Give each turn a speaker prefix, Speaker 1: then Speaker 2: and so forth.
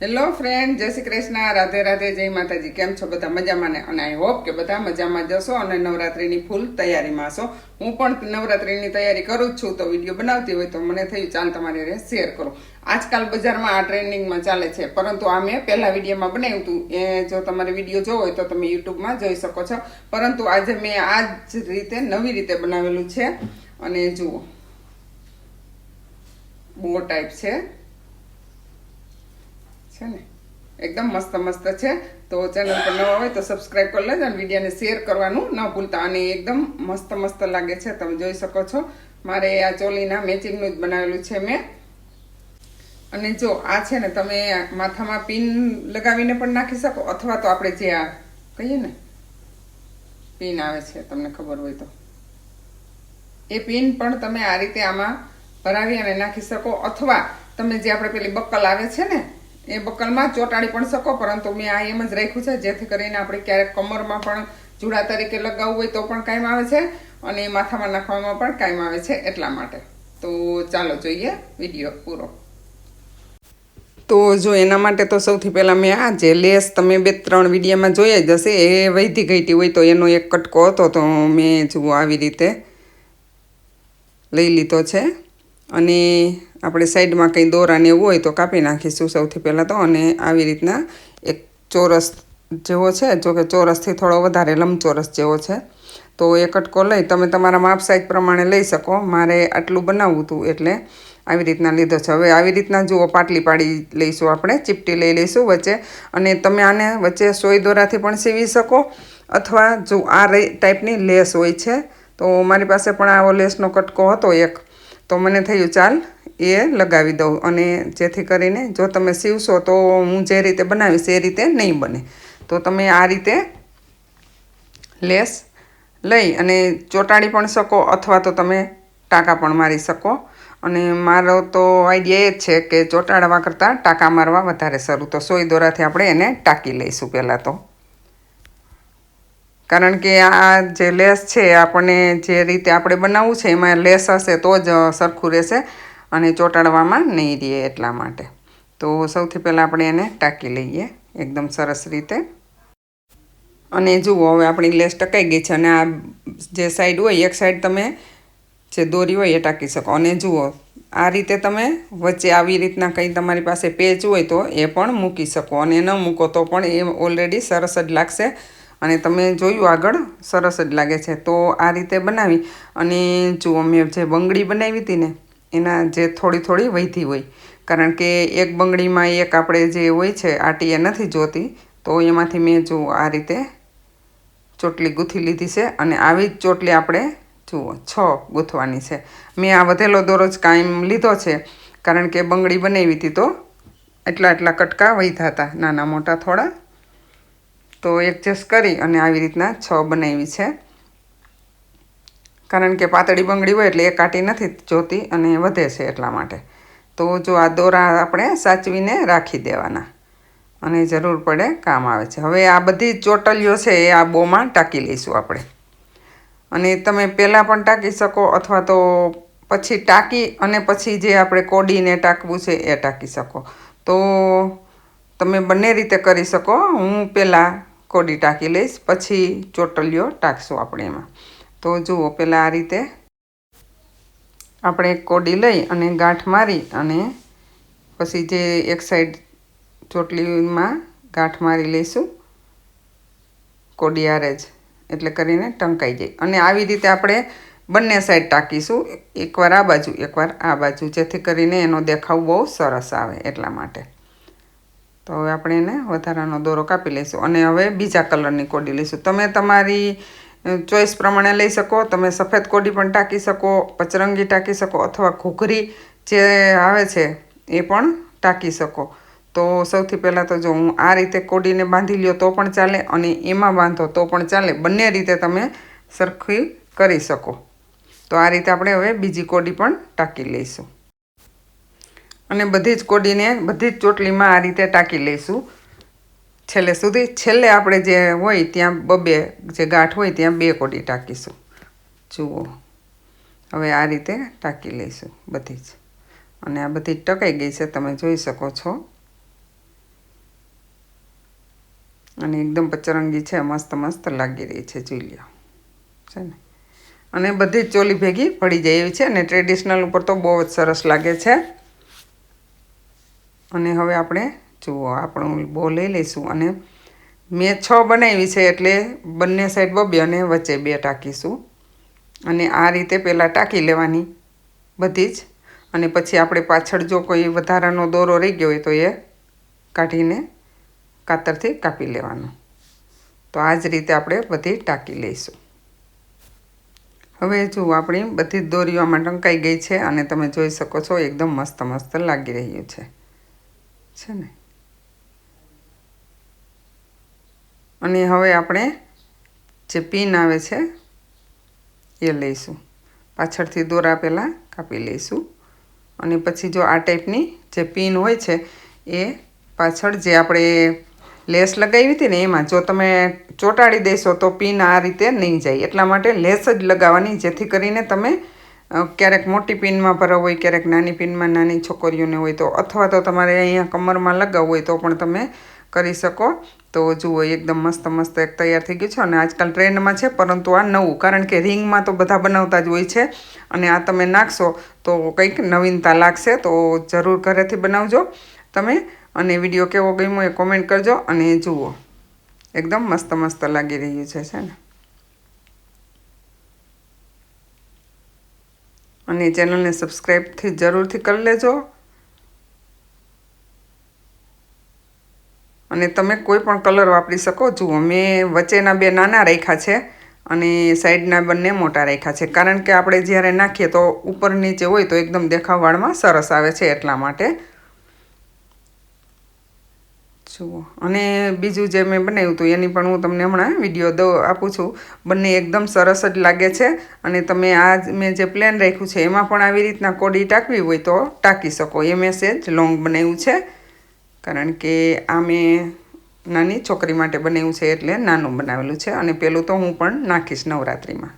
Speaker 1: Hello friend, જય શ્રી કૃષ્ણ, રાધે રાધે, જય માતાજી। કેમ છો બધા? મજામાં ને? અને આઈ હોપ કે બધા મજામાં જશો અને નવરાત્રિની ફૂલ તૈયારીમાં હશો। હું પણ નવરાત્રિની તૈયારી કરું જ છું, તો વિડીયો બનાવતી હોય તો મને થયું ચાલ તમારી હારે શેર કરું। આજકાલ બજારમાં આ ટ્રેન્ડિંગમાં ચાલે છે, પરંતુ આ મેં પહેલા વિડીયોમાં બનાવ્યું હતું, એ જો તમારે વિડીયો જોવો હોય તો તમે યુટ્યુબમાં જોઈ શકો છો। પરંતુ આજે મેં આ જ રીતે નવી રીતે બનાવેલું છે। અને જુઓ, બો ટાઈપ છે ને, એકદમ મસ્ત મસ્ત છે। તો ચેનલ પર નવા હોય તો સબસ્ક્રાઇબ કરી લેજો અને વિડીયોને શેર કરવાનું ન ભૂલતા। અને એકદમ મસ્ત મસ્ત લાગે છે, તમે જોઈ શકો છો। મારે આ ચોલીના મેચિંગનું જ બનાવેલું છે મેં। અને જો આ છે ને, તમે માથામાં પિન લગાવીને પણ નાખી શકો, અથવા તો આપણે જે આ કહીએ ને પિન આવે છે, તમને ખબર હોય તો એ પિન પણ તમે આ રીતે આમાં ભરાવી અને નાખી શકો, અથવા તમે જે આપણે પેલી બક્કલ આવે છે ને એ બક્કલમાં ચોંટાડી પણ શકો। પરંતુ મેં આ એમ જ રાખ્યું છે, જેથી કરીને આપણે ક્યારેક કમરમાં પણ જુડા તરીકે લગાવવું હોય તો પણ કાયમ આવે છે, અને માથામાં નાખવામાં પણ કાયમ આવે છે, એટલા માટે। તો ચાલો જોઈએ વિડીયો પૂરો। તો જો એના માટે તો સૌથી પહેલાં મેં આ જે લેસ તમે 2-3 વિડીયોમાં જોઈ જ હશે, એ વધી ગઈ હોય તો એનો એક કટકો હતો, તો મેં જુઓ આવી રીતે લઈ લીધો છે। અને આપણે સાઈડમાં કંઈ દોરાને એવું હોય તો કાપી નાખીશું સૌથી પહેલાં તો। અને આવી રીતના એક ચોરસ જેવો છે, જો કે ચોરસથી થોડો વધારે લંબચોરસ જેવો છે, તો એ કટકો લઈ તમે તમારા માપ સાઈઝ પ્રમાણે લઈ શકો। મારે આટલું બનાવવું હતું એટલે આવી રીતના લીધો છે। હવે આવી રીતના જુઓ, પાટલી પાડી લઈશું, આપણે ચીપટી લઈ લઈશું વચ્ચે, અને તમે આને વચ્ચે સોય દોરાથી પણ સીવી શકો, અથવા જો આ ટાઈપની લેસ હોય છે, તો મારી પાસે પણ આવો લેસનો કટકો હતો એક, તો મને થયું ચાલ એ લગાવી દઉં। અને જેથી કરીને જો તમે સીવશો તો હું જે રીતે બનાવીશ એ રીતે નહીં બને, તો તમે આ રીતે લેસ લઈ અને ચોંટાડી પણ શકો, અથવા તો તમે ટાંકા પણ મારી શકો। અને મારો તો આઈડિયા એ જ છે કે ચોંટાડવા કરતાં ટાંકા મારવા વધારે સારું, તો સોય દોરાથી આપણે એને ટાંકી લઈશું પહેલાં તો। કારણ કે આ જે લેસ છે, આપણને જે રીતે આપણે બનાવવું છે એમાં લેસ હશે તો જ સરખું રહેશે, અને ચોંટાડવામાં નહીં રહે, એટલા માટે। તો સૌથી પહેલાં આપણે એને ટાંકી લઈએ એકદમ સરસ રીતે। અને જુઓ, હવે આપણી લેસ ટકાઈ ગઈ છે, અને આ જે સાઈડ હોય એક સાઈડ તમે જે દોરી હોય એ ટાંકી શકો। અને જુઓ, આ રીતે તમે વચ્ચે આવી રીતના કંઈ તમારી પાસે પેચ હોય તો એ પણ મૂકી શકો, અને ન મૂકો તો પણ એ ઓલરેડી સરસ જ લાગશે, અને તમે જોયું આગળ સરસ જ લાગે છે। તો આ રીતે બનાવી અને જુઓ, મેં જે બંગડી બનાવી હતી ને એના જે થોડી થોડી વધી હોય, કારણ કે એક બંગડીમાં એક આપણે જે હોય છે આટી એ નથી જોતી, તો એમાંથી મેં જુઓ આ રીતે ચોટલી ગૂંથી લીધી છે। અને આવી જ ચોટલી આપણે જુઓ 6 ગૂંથવાની છે। મેં આ વધેલો દોરો જ કાયમ લીધો છે, કારણ કે બંગડી બનાવી હતી તો એટલા કટકા વધ્યા હતા, નાના મોટા થોડા, તો એડજસ્ટ કરી અને આવી રીતના 6 બનાવી છે। કારણ કે પાતળી બંગડી હોય એટલે એ કાંટી નથી જોતી અને વધે છે, એટલા માટે। તો જો આ દોરા આપણે સાચવીને રાખી દેવાના, અને જરૂર પડે કામ આવે છે। હવે આ બધી ચોટલીઓ છે એ આ બોમાં ટાંકી લઈશું આપણે, અને તમે પહેલાં પણ ટાંકી શકો, અથવા તો પછી ટાંકી અને પછી જે આપણે કોડીને ટાંકવું છે એ ટાંકી શકો। તો તમે બંને રીતે કરી શકો। હું પહેલાં કોડી ટાંકી લઈશ, પછી ચોટલીઓ ટાંકશું આપણે એમાં। તો જુઓ, પહેલાં આ રીતે આપણે કોડી લઈ અને ગાંઠ મારી, અને પછી જે એક સાઈડ ચોટલીમાં ગાંઠ મારી લઈશું કોડી હારે જ, એટલે કરીને ટંકાઈ જાય। અને આવી રીતે આપણે બંને સાઈડ ટાંકીશું, એકવાર આ બાજુ એકવાર આ બાજુ, જેથી કરીને એનો દેખાવ બહુ સરસ આવે, એટલા માટે। તો હવે આપણે એને વધારાનો દોરો કાપી લઈશું, અને હવે બીજા કલરની કોડી લઈશું। તમે તમારી ચોઈસ પ્રમાણે લઈ શકો, તમે સફેદ કોડી પણ ટાંકી શકો, પચરંગી ટાંકી શકો, અથવા ઘૂઘરી જે આવે છે એ પણ ટાંકી શકો। તો સૌથી પહેલાં તો જો હું આ રીતે કોડીને બાંધી લ્યો તો પણ ચાલે, અને એમાં બાંધો તો પણ ચાલે, બંને રીતે તમે સરખી કરી શકો। તો આ રીતે આપણે હવે બીજી કોડી પણ ટાંકી લઈશું, અને બધી જ કોડીને બધી જ ચોટલીમાં આ રીતે ટાંકી લઈશું છેલ્લે સુધી। છેલ્લે આપણે જે હોય ત્યાં બબે જે ગાંઠ હોય ત્યાં 2 કોડી ટાંકીશું। જુઓ, હવે આ રીતે ટાંકી લઈશું બધી જ, અને આ બધી ટકાઈ ગઈ છે, તમે જોઈ શકો છો। અને એકદમ પચરંગી છે, મસ્ત મસ્ત લાગી રહી છે, જોઈ લ્યો છે ને. અને બધી જ ચોલી ભેગી પડી જાય એવી છે, અને ટ્રેડિશનલ ઉપર તો બહુ જ સરસ લાગે છે. અને હવે આપણે જુઓ આપણું બો લઈ લઈશું, અને મેં 6 બનાવી છે એટલે બંને સાઈડ બબે અને વચ્ચે 2 ટાંકીશું. અને આ રીતે પહેલાં ટાંકી લેવાની બધી જ, અને પછી આપણે પાછળ જો કોઈ વધારાનો દોરો રહી ગયો હોય તો એ કાઢીને કાતરથી કાપી લેવાનો. તો આ જ રીતે આપણે બધી ટાંકી લઈશું. હવે જુઓ આપણી બધી જ દોરીઓ આમાં ટંકાઈ ગઈ છે, અને તમે જોઈ શકો છો એકદમ મસ્ત મસ્ત લાગી રહ્યું છે ને. અને હવે આપણે જે પિન આવે છે એ લઈશું, પાછળથી દોરા પહેલાં કાપી લઈશું. અને પછી જો આ ટાઈપની જે પિન હોય છે એ પાછળ જે આપણે લેસ લગાવી હતી ને એમાં જો તમે ચોંટાડી દેશો તો પિન આ રીતે નહીં જાય, એટલા માટે લેસ જ લગાવવાની, જેથી કરીને તમે ક્યારેક મોટી પિનમાં ભરાવ હોય, ક્યારેક નાની પિનમાં નાની છોકરીઓને હોય તો, અથવા તો તમારે અહીંયા કમરમાં લગાવવું હોય તો પણ તમે કરી શકો. તો જુઓ એકદમ મસ્ત મસ્ત એક તૈયાર થઈ ગયું છે, અને આજકાલ ટ્રેન્ડમાં છે, પરંતુ આ નવું, કારણ કે રિંગમાં તો બધા બનાવતા જ હોય છે, અને આ તમે નાખશો તો કંઈક નવીનતા લાગશે. તો જરૂર ઘરેથી બનાવજો તમે, અને વિડીયો કેવો ગમ્યો એ કોમેન્ટ કરજો. અને જુઓ એકદમ મસ્ત મસ્ત લાગી રહ્યું છે ને. અને ચેનલને સબસ્ક્રાઈબથી જરૂરથી કરી લેજો. અને તમે કોઈ પણ કલર વાપરી શકો. જુઓ મેં વચ્ચેના 2 નાના રાખ્યા છે અને સાઈડના બંને મોટા રાખ્યા છે, કારણ કે આપણે જ્યારે નાખીએ તો ઉપર નીચે હોય તો એકદમ દેખાવવાળમાં સરસ આવે છે, એટલા માટે. જુઓ, અને બીજું જે મેં બનાવ્યું હતું એની પણ હું તમને હમણાં વિડીયો આપું છું. બંને એકદમ સરસ જ લાગે છે. અને તમે આ મેં જે પ્લેન રાખ્યું છે એમાં પણ આવી રીતના કોડી ટાંકવી હોય તો ટાંકી શકો. એ મેં સેજ લોંગ બનાવ્યું છે, કારણ કે આ મેં નાની છોકરી માટે બનાવ્યું છે એટલે નાનું બનાવેલું છે. અને પેલું તો હું પણ નાખીશ નવરાત્રિમાં.